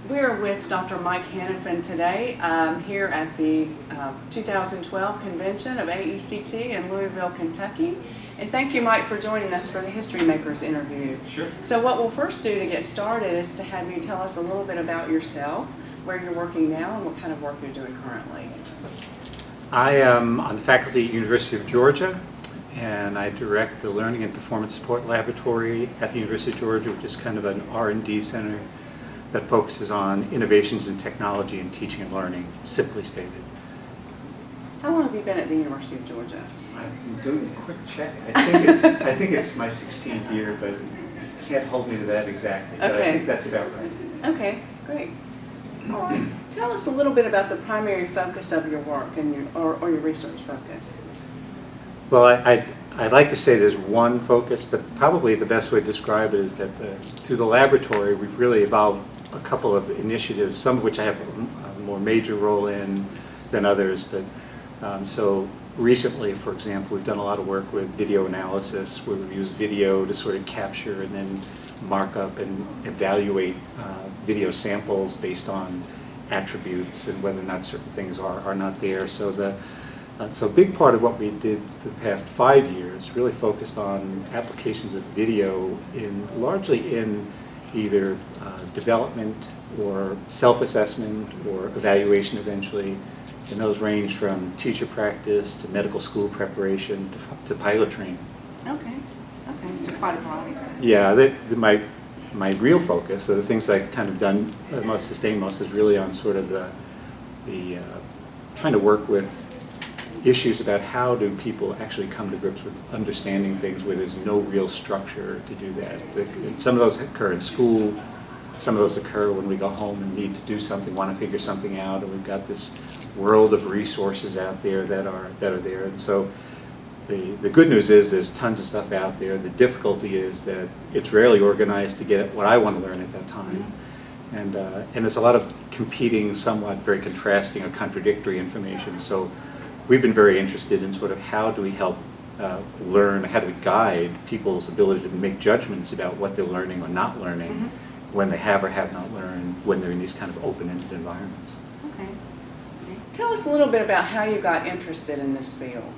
We're with Dr. Mike Hannafin today here at the 2012 convention of AECT in Louisville, Kentucky. And thank you, Mike, for joining us for the History Makers interview. Sure. So what we'll first do to get started is to have you tell us a little bit about yourself, where you're working now, and what kind of work you're doing currently. I am on the faculty at University of Georgia, and I direct the Learning and Performance Support Laboratory at the University of Georgia, which is kind of an R&D center that focuses on innovations in technology and teaching and learning, simply stated. How long have you been at the University of Georgia? I'm doing a quick check. I think it's my 16th year, but can't hold me to that exactly. But I think that's about right. Okay, great. All right. Tell us a little bit about the primary focus of your work and your research focus. Well, I'd like to say there's one focus, but probably the best way to describe it is that through the laboratory we've really evolved a couple of initiatives, some of which I have a more major role in than others. But so recently, for example, we've done a lot of work with video analysis, where we've used video to sort of capture and then mark up and evaluate video samples based on attributes and whether or not certain things are or not there. So so a big part of what we did for the past 5 years really focused on applications of video largely in either development or self-assessment or evaluation eventually. And those range from teacher practice to medical school preparation to pilot training. Okay, so quite a variety. Yeah, my real focus, so the things I've kind of done most, sustained most, is really on sort of the trying to work with issues about how do people actually come to grips with understanding things where there's no real structure to do that. Some of those occur in school, some of those occur when we go home and need to do something, want to figure something out, and we've got this world of resources out there that are there. And so the good news is there's tons of stuff out there. The difficulty is that it's rarely organized to get at what I want to learn at that time. And there's a lot of competing, somewhat very contrasting or contradictory information. So we've been very interested in sort of how do we help learn, how do we guide people's ability to make judgments about what they're learning or not learning when they have or have not learned, when they're in these kind of open-ended environments. Okay. Tell us a little bit about how you got interested in this field.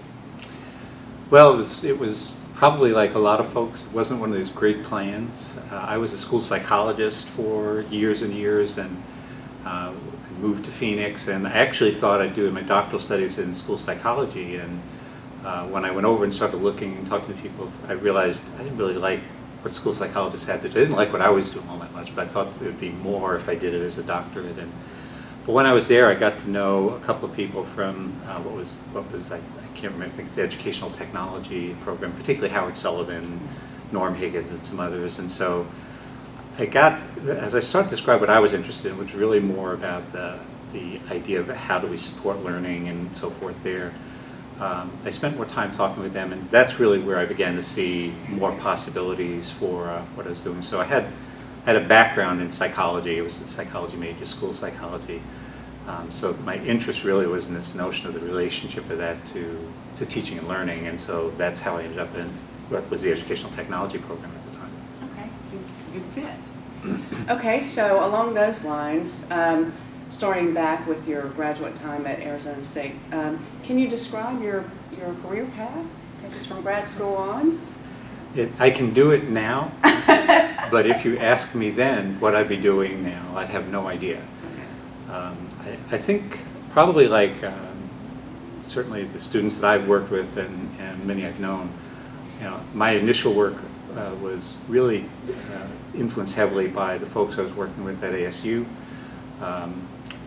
Well, it was probably like a lot of folks. It wasn't one of these great plans. I was a school psychologist for years and years, and moved to Phoenix, and I actually thought I'd do my doctoral studies in school psychology. And when I went over and started looking and talking to people, I realized I didn't really like what school psychologists had to do. I didn't like what I was doing all that much, but I thought it would be more if I did it as a doctorate. But when I was there, I got to know a couple of people from what was I can't remember, I think it's the educational technology program, particularly Howard Sullivan, Norm Higgins, and some others. And so as I started to describe what I was interested in, which was really more about the idea of how do we support learning and so forth there, I spent more time talking with them, and that's really where I began to see more possibilities for what I was doing. So I had a background in psychology. It was a psychology major, school psychology. So my interest really was in this notion of the relationship of that to teaching and learning, and so that's how I ended up in what was the educational technology program at the time. Okay, seems like a good fit. Okay, so along those lines, starting back with your graduate time at Arizona State, can you describe your career path? Take us from grad school on. I can do it now, but if you asked me then what I'd be doing now, I'd have no idea. I think probably like certainly the students that I've worked with and many I've known, my initial work was really influenced heavily by the folks I was working with at ASU,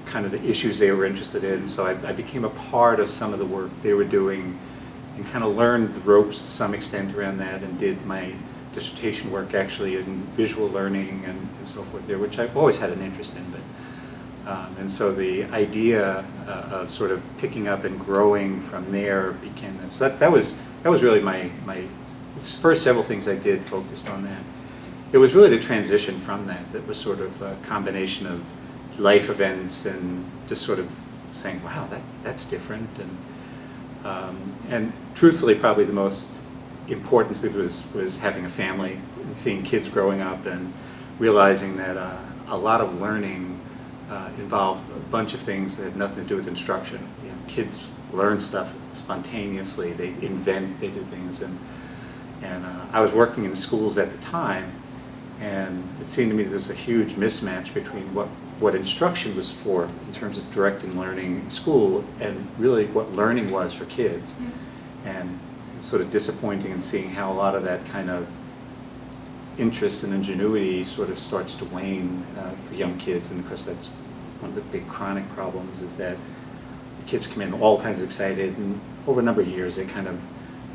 kind of the issues they were interested in. So I became a part of some of the work they were doing and kind of learned the ropes to some extent around that, and did my dissertation work actually in visual learning and so forth there, which I've always had an interest in. And so the idea of sort of picking up and growing from there became this. That was really my first several things I did focused on that. It was really the transition from that was sort of a combination of life events and just sort of saying, wow, that's different. And truthfully, probably the most important thing was having a family and seeing kids growing up and realizing that a lot of learning involved a bunch of things that had nothing to do with instruction. You know, kids learn stuff spontaneously. They invent, they do things, and I was working in schools at the time, and it seemed to me there was a huge mismatch between what instruction was for in terms of directing learning in school and really what learning was for kids. And it's sort of disappointing in seeing how a lot of that kind of interest and ingenuity sort of starts to wane for young kids, and of course that's one of the big chronic problems, is that the kids come in all kinds of excited, and over a number of years they kind of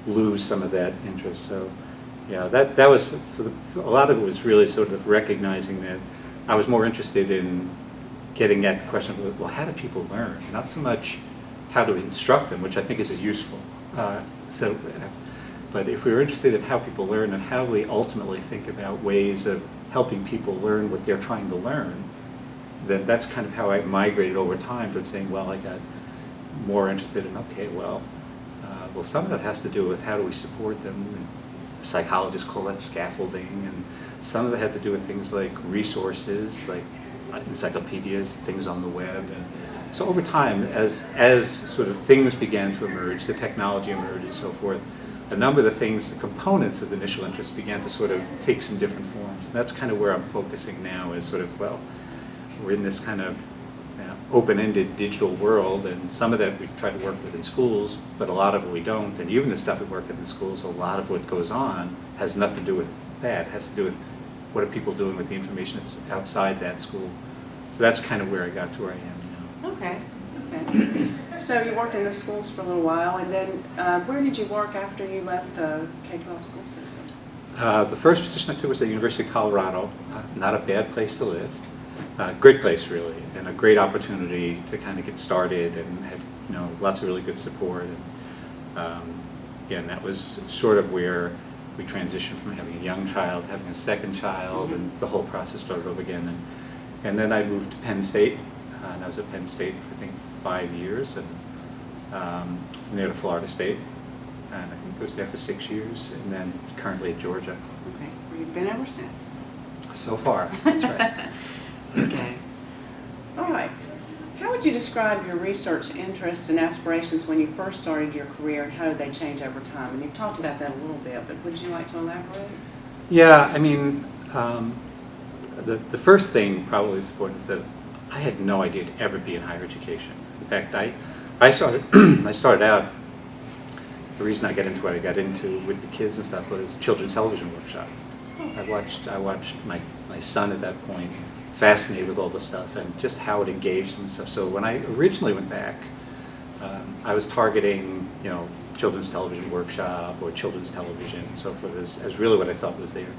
lose some of that interest. So yeah, that was a lot of it was really sort of recognizing that I was more interested in getting at the question of, well, how do people learn? Not so much how do we instruct them, which I think is useful. But if we were interested in how people learn and how we ultimately think about ways of helping people learn what they're trying to learn, then that's kind of how I migrated over time towards saying, well, I got more interested in, okay, well, some of that has to do with how do we support them. And the psychologists call that scaffolding, and some of it had to do with things like resources, like encyclopedias, things on the web. And so over time, as sort of things began to emerge, the technology emerged and so forth, a number of the things, the components of the initial interest began to sort of take some different forms. And that's kind of where I'm focusing now, is sort of, well, we're in this kind of open-ended digital world, and some of that we try to work with in schools, but a lot of it we don't. And even the stuff we work in the schools, a lot of what goes on has nothing to do with that. It has to do with what are people doing with the information that's outside that school. So that's kind of where I got to where I am now. Okay. So you worked in the schools for a little while, and then where did you work after you left the K-12 school system? The first position I took was at the University of Colorado. Not a bad place to live. Great place, really, and a great opportunity to kind of get started, and had lots of really good support. And that was sort of where we transitioned from having a young child to having a second child, and the whole process started over again. And then I moved to Penn State, and I was at Penn State for I think 5 years, and from there to Florida State, and I think I was there for 6 years, and then currently at Georgia. Okay, where you've been ever since. So far, that's right. Okay. All right. How would you describe your research interests and aspirations when you first started your career, and how did they change over time? And you've talked about that a little bit, but would you like to elaborate? Yeah, I mean, the first thing probably is important is that I had no idea to ever be in higher education. In fact, I started I started out, the reason I got into what I got into with the kids and stuff was children's television workshop. I watched my son at that point, fascinated with all the stuff and just how it engaged him and stuff. So when I originally went back, I was targeting, children's television workshop or children's television and so forth as really what I thought was there.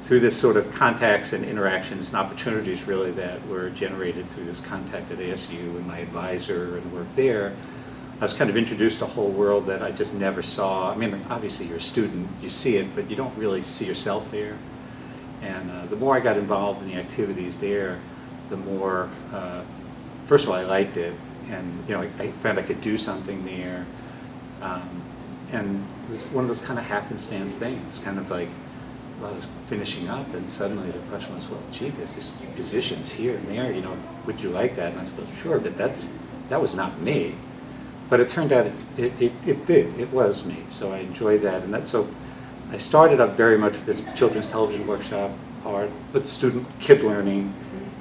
Through this sort of contacts and interactions and opportunities really that were generated through this contact at ASU and my advisor and work there, I was kind of introduced to a whole world that I just never saw. I mean, obviously you're a student, you see it, but you don't really see yourself there. And the more I got involved in the activities there, the more, first of all, I liked it. And, I found I could do something there. And it was one of those kind of happenstance things, kind of like, I was finishing up, and suddenly the question was, well, gee, there's these positions here and there, would you like that? And I said, well, sure, but that was not me. But it turned out it did. It was me. So I enjoyed that. And so I started up very much with this children's television workshop part, with kid learning,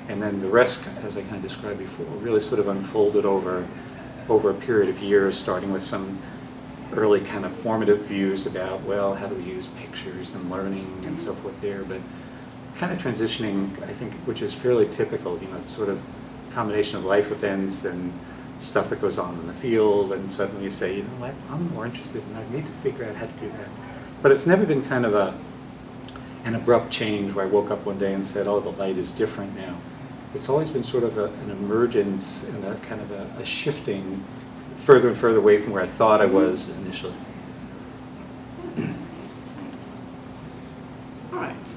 and then the rest, as I kind of described before, really sort of unfolded over a period of years, starting with some early kind of formative views about, well, how do we use pictures and learning and so forth there, but kind of transitioning, I think, which is fairly typical, it's sort of a combination of life events and stuff that goes on in the field, and suddenly you say, what, I'm more interested and I need to figure out how to do that. But it's never been kind of an abrupt change where I woke up one day and said, oh, the light is different now. It's always been sort of an emergence and a kind of a shifting further and further away from where I thought I was initially. Thanks. All right.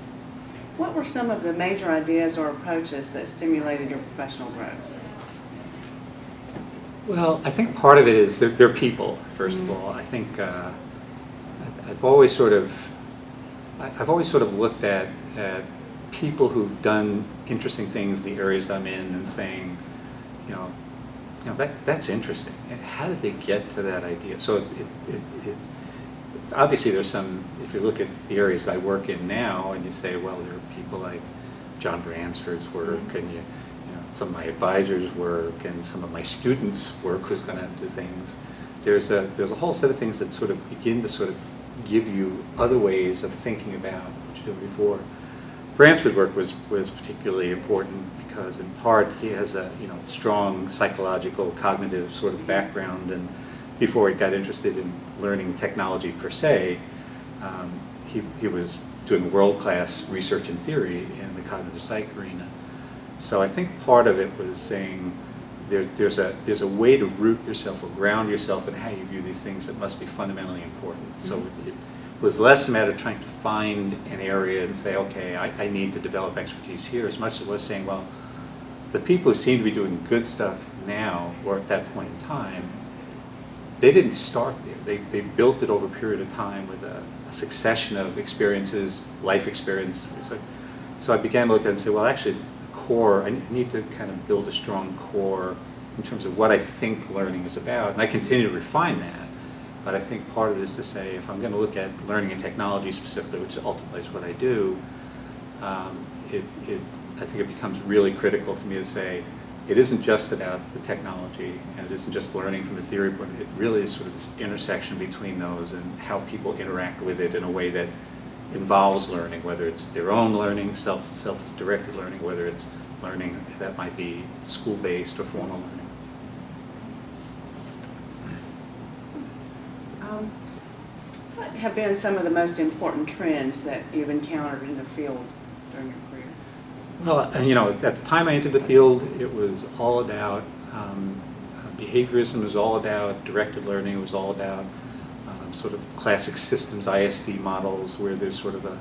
What were some of the major ideas or approaches that stimulated your professional growth? Well, I think part of it is they're people, first of all. I think I've always sort of looked at people who've done interesting things in the areas I'm in and saying, that's interesting. And how did they get to that idea? So it obviously there's some, if you look at the areas I work in now and you say, well, there are people like John Bransford's work and some of my advisors' work and some of my students' work who's going to do things. There's a whole set of things that sort of begin to sort of give you other ways of thinking about what you did before. Bransford's work was particularly important because in part he has a strong psychological, cognitive sort of background, and before he got interested in learning technology per se, he was doing world-class research and theory in the cognitive psych arena. So I think part of it was saying there's a way to root yourself or ground yourself in how you view these things that must be fundamentally important. So it was less a matter of trying to find an area and say, okay, I need to develop expertise here, as much as it was saying, well, the people who seem to be doing good stuff now or at that point in time, they didn't start there. They built it over a period of time with a succession of experiences, life experience. So I began to look at it and say, well, actually, core, I need to kind of build a strong core in terms of what I think learning is about. And I continue to refine that. But I think part of it is to say, if I'm going to look at learning and technology specifically, which ultimately is what I do, I think it becomes really critical for me to say, it isn't just about the technology, and it isn't just learning from a theory point of view. It really is sort of this intersection between those and how people interact with it in a way that involves learning, whether it's their own learning, self-directed learning, whether it's learning that might be school-based or formal learning. What have been some of the most important trends that you've encountered in the field during your career? Well, at the time I entered the field, it was all about behaviorism. It was all about directed learning. It was all about sort of classic systems ISD models, where there's sort of a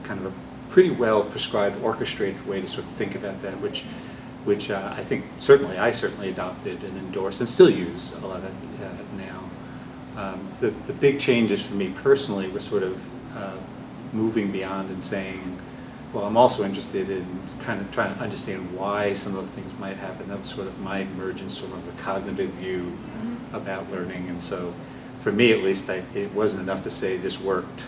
kind of a pretty well prescribed, orchestrated way to sort of think about that, which I think I certainly adopted and endorsed and still use a lot of now. The big changes for me personally were sort of moving beyond and saying, well, I'm also interested in kind of trying to understand why some of those things might happen. That was sort of my emergence, sort of a cognitive view about learning. And so for me at least, it wasn't enough to say this worked,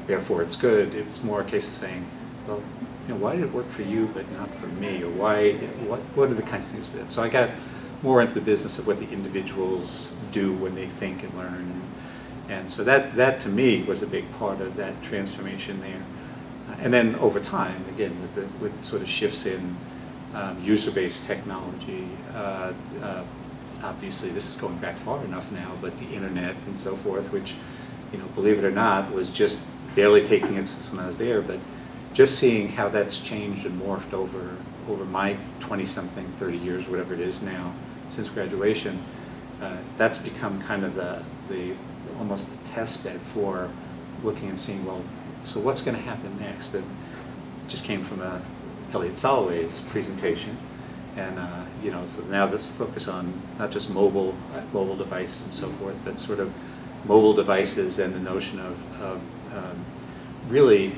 therefore it's good. It was more a case of saying, well, why did it work for you but not for me? Or what are the kinds of things that? So I got more into the business of what the individuals do when they think and learn. And so that to me was a big part of that transformation there. And then over time, again, with the sort of shifts in user-based technology, obviously this is going back far enough now, but the internet and so forth, which, believe it or not, was just barely taking it when I was there, but just seeing how that's changed and morphed over my 20-something, 30 years, whatever it is now, since graduation, that's become kind of the almost the test bed for looking and seeing, well, so what's going to happen next? That just came from Elliot Soloway's presentation, and so now let's focus on not just mobile devices and so forth, but sort of mobile devices and the notion of really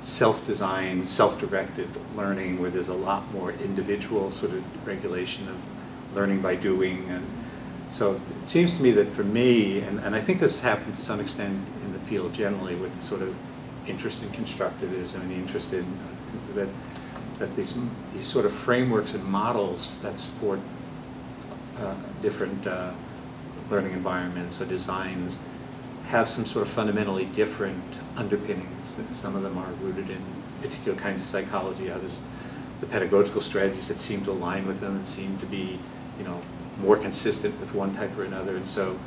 self-designed, self-directed learning, where there's a lot more individual sort of regulation of learning by doing. And so it seems to me that for me, and I think this happened to some extent in the field generally, with sort of interest in constructivism and the interest in that these sort of frameworks and models that support different learning environments or designs have some sort of fundamentally different underpinnings. Some of them are rooted in particular kinds of psychology, others the pedagogical strategies that seem to align with them and seem to be more consistent with one type or another. And so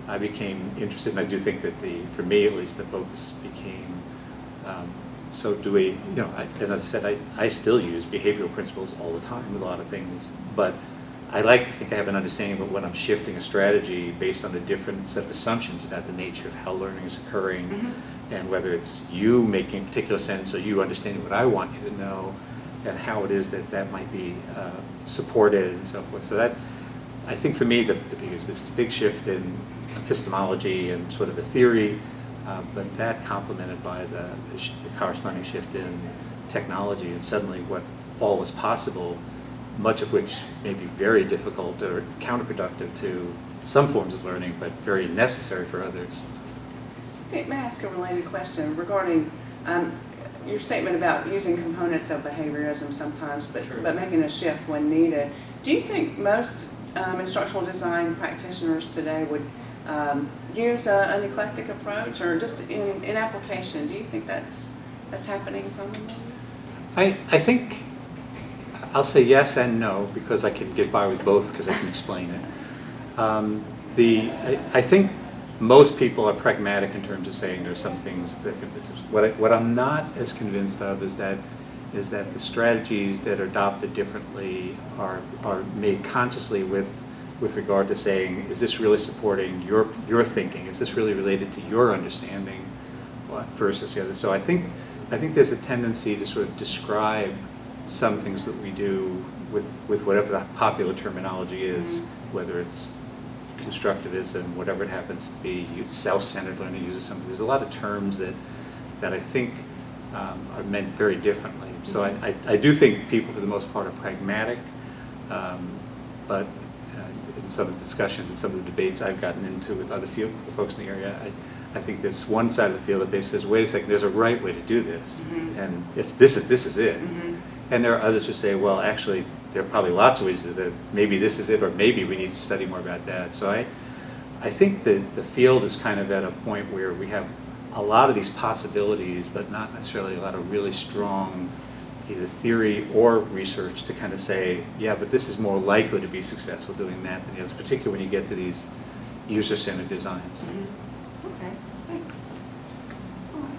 I became interested, and I do think that for me at least, the focus became, so do we, and as I said, I still use behavioral principles all the time with a lot of things, but I like to think I have an understanding of when I'm shifting a strategy based on a different set of assumptions about the nature of how learning is occurring, and whether it's you making particular sense or you understanding what I want you to know, and how it is that might be supported and so forth. So that, I think for me, because this is a big shift in epistemology and sort of a theory, but that complemented by the corresponding shift in technology and suddenly what all was possible, much of which may be very difficult or counterproductive to some forms of learning, but very necessary for others. May I ask a related question regarding your statement about using components of behaviorism sometimes, but making a shift when needed? Do you think most instructional design practitioners today would use an eclectic approach, or just in application? Do you think that's happening commonly? I think I'll say yes and no, because I can get by with both because I can explain it. I think most people are pragmatic in terms of saying there's some things that what I'm not as convinced of is that the strategies that are adopted differently are made consciously with regard to saying, is this really supporting your thinking? Is this really related to your understanding versus the other? So I think there's a tendency to sort of describe some things that we do with whatever the popular terminology is, whether it's constructivism, whatever it happens to be, self-centered learning, uses something. There's a lot of terms that I think are meant very differently. So I do think people, for the most part, are pragmatic, but in some of the discussions and some of the debates I've gotten into with other folks in the area, I think there's one side of the field that says, wait a second, there's a right way to do this, and this is it. And there are others who say, well, actually, there are probably lots of ways to do that. Maybe this is it, or maybe we need to study more about that. So I think that the field is kind of at a point where we have a lot of these possibilities, but not necessarily a lot of really strong either theory or research to kind of say, yeah, but this is more likely to be successful doing that than the others, particularly when you get to these user-centered designs. Okay, thanks. All right.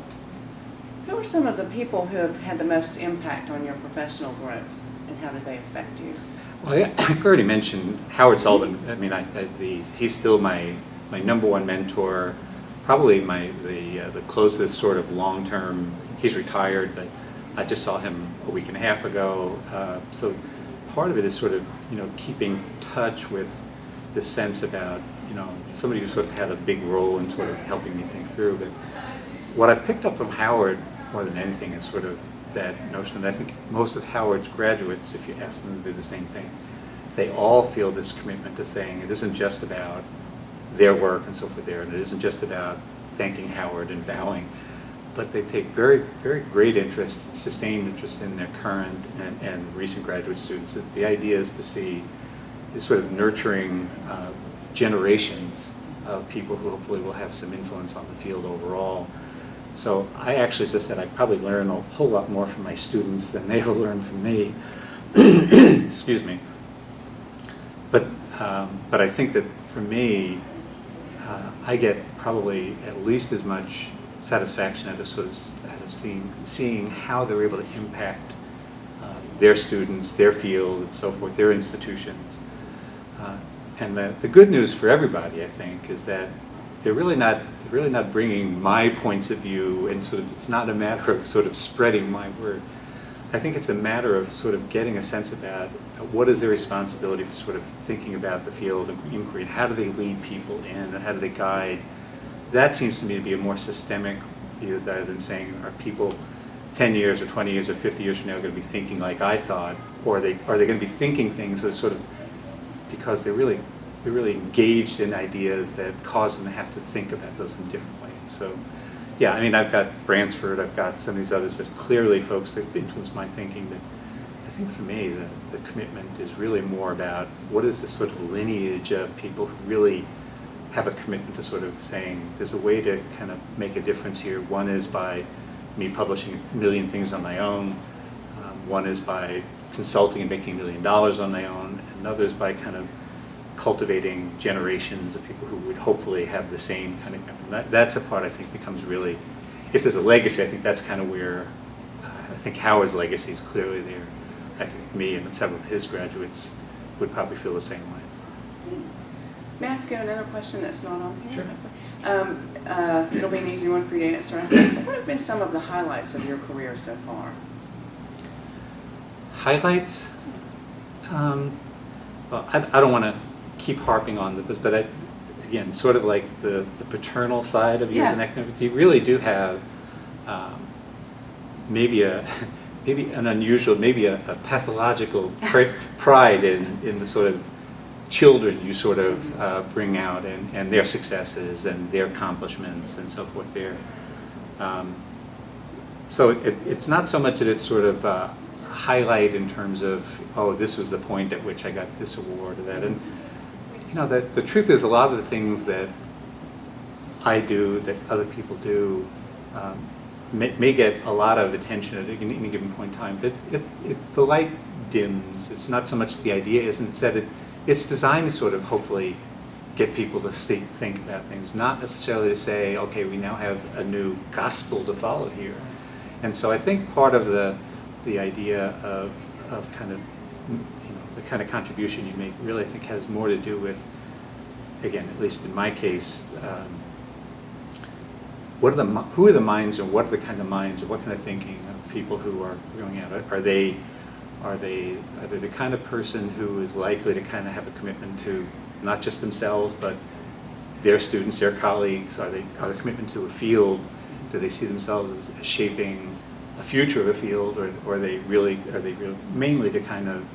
Who are some of the people who have had the most impact on your professional growth, and how did they affect you? Well, I already mentioned Howard Sullivan. I mean, he's still my number one mentor, probably the closest sort of long-term. He's retired, but I just saw him a week and a half ago. So part of it is sort of, keeping touch with the sense about, somebody who sort of had a big role in sort of helping me think through. But what I've picked up from Howard more than anything is sort of that notion that I think most of Howard's graduates, if you ask them to do the same thing, they all feel this commitment to saying it isn't just about their work and so forth there, and it isn't just about thanking Howard and bowing, but they take very, very great interest, sustained interest in their current and recent graduate students. The idea is to see sort of nurturing generations of people who hopefully will have some influence on the field overall. So I actually, as I said, I probably learn a whole lot more from my students than they ever learn from me. Excuse me. But I think that for me, I get probably at least as much satisfaction out of seeing how they're able to impact their students, their field, and so forth, their institutions. And the good news for everybody, I think, is that they're really not bringing my points of view, and sort of it's not a matter of sort of spreading my word. I think it's a matter of sort of getting a sense about what is their responsibility for sort of thinking about the field of inquiry, and how do they lead people in, and how do they guide. That seems to me to be a more systemic view rather than saying, are people 10 years or 20 years or 50 years from now going to be thinking like I thought, or are they going to be thinking things that sort of because they're really engaged in ideas that cause them to have to think about those in different ways. So, yeah, I mean, I've got Bransford, I've got some of these others that clearly folks that influence my thinking, but I think for me the commitment is really more about what is this sort of lineage of people who really have a commitment to sort of saying there's a way to kind of make a difference here. One is by me publishing a million things on my own. One is by consulting and making $1 million on my own. Another is by kind of cultivating generations of people who would hopefully have the same kind of commitment. That's a part I think becomes really, if there's a legacy, I think that's kind of where I think Howard's legacy is clearly there. I think me and several of his graduates would probably feel the same way. May I ask you another question that's not on here? Sure. It'll be an easy one for you to answer. What have been some of the highlights of your career so far? Highlights? Well, I don't want to keep harping on this, but again, sort of like the paternal side of years in academics, you really do have maybe maybe an unusual, maybe a pathological pride in the sort of children you sort of bring out and their successes and their accomplishments and so forth there. So it's not so much that it's sort of a highlight in terms of, oh, this was the point at which I got this award or that. And you know, the truth is a lot of the things that I do, that other people do, may get a lot of attention at any given point in time, but the light dims. It's not so much the idea isn't, it's that it's designed to sort of hopefully get people to think about things, not necessarily to say, okay, we now have a new gospel to follow here. And so I think part of the idea of kind of, you know, the kind of contribution you make really, I think, has more to do with, again, at least in my case, who are the minds, or what are the kind of minds, or what kind of thinking of people who are going out? Are they the kind of person who is likely to kind of have a commitment to not just themselves, but their students, their colleagues? Are they commitment to a field? Do they see themselves as shaping a future of a field, or are they really mainly to kind of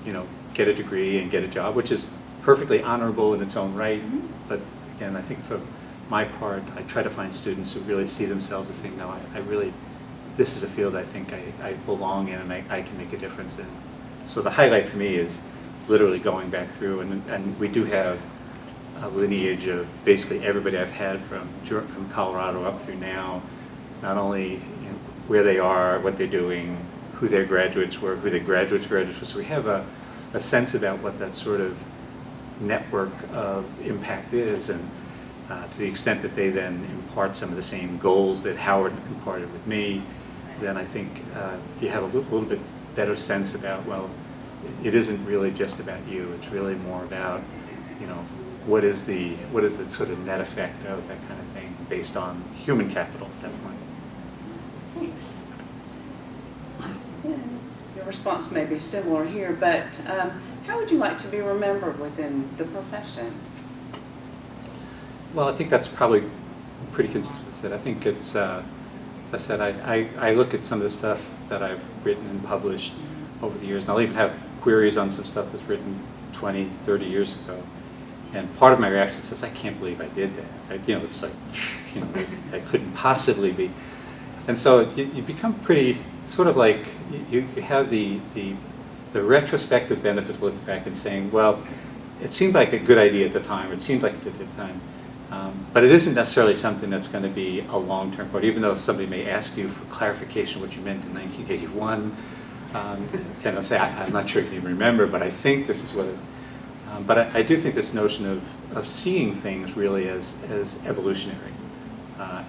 you know, get a degree and get a job, which is perfectly honorable in its own right. But again, I think for my part, I try to find students who really see themselves as saying, no, I really, this is a field I think I belong in and I can make a difference in. So the highlight for me is literally going back through, and we do have a lineage of basically everybody I've had from Colorado up through now, not only, you know, where they are, what they're doing, who their graduates were, who their graduates were. So we have a sense about what that sort of network of impact is, and to the extent that they then impart some of the same goals that Howard imparted with me, then I think you have a little bit better sense about, well, it isn't really just about you. It's really more about, you know, what is the sort of net effect of that kind of thing based on human capital at that point. Thanks. Your response may be similar here, but how would you like to be remembered within the profession? Well, I think that's probably pretty consistent with it. I think it's, as I said, I look at some of the stuff that I've written and published over the years, and I'll even have queries on some stuff that's written 20, 30 years ago. And part of my reaction says, I can't believe I did that. You know, it's like, you know, that couldn't possibly be. And so you become pretty, sort of like, you have the retrospective benefit of looking back and saying, well, it seemed like a good idea at the time, or it seemed like it did at the time. But it isn't necessarily something that's going to be a long-term part, even though somebody may ask you for clarification what you meant in 1981. And I'll say, I'm not sure you can even remember, but I think this is what it is. But I do think this notion of seeing things really as evolutionary,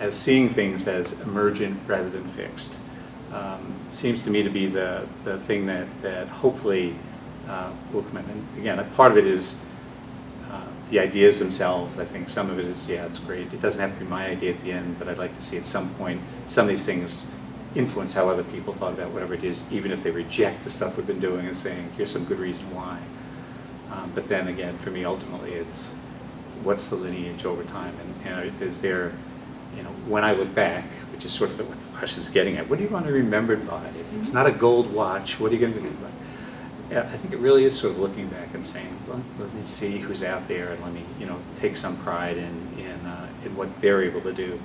as seeing things as emergent rather than fixed, seems to me to be the thing that hopefully will come in. And again, part of it is the ideas themselves. I think some of it is, yeah, it's great. It doesn't have to be my idea at the end, but I'd like to see at some point some of these things influence how other people thought about whatever it is, even if they reject the stuff we've been doing and saying, here's some good reason why. But then again, for me, ultimately, it's what's the lineage over time, and is there, you know, when I look back, which is sort of what the question is getting at, what do you want to be remembered by? If it's not a gold watch, what are you going to be remembered by? I think it really is sort of looking back and saying, well, let me see who's out there, and let me, you know, take some pride in what they're able to do.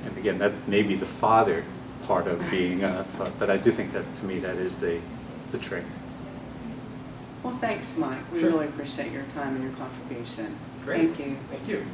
And again, that may be the father part of being, but I do think that, to me, that is the trick. Well, thanks, Mike. We Sure. really appreciate your time and your contribution. Great. Thank you. Thank you.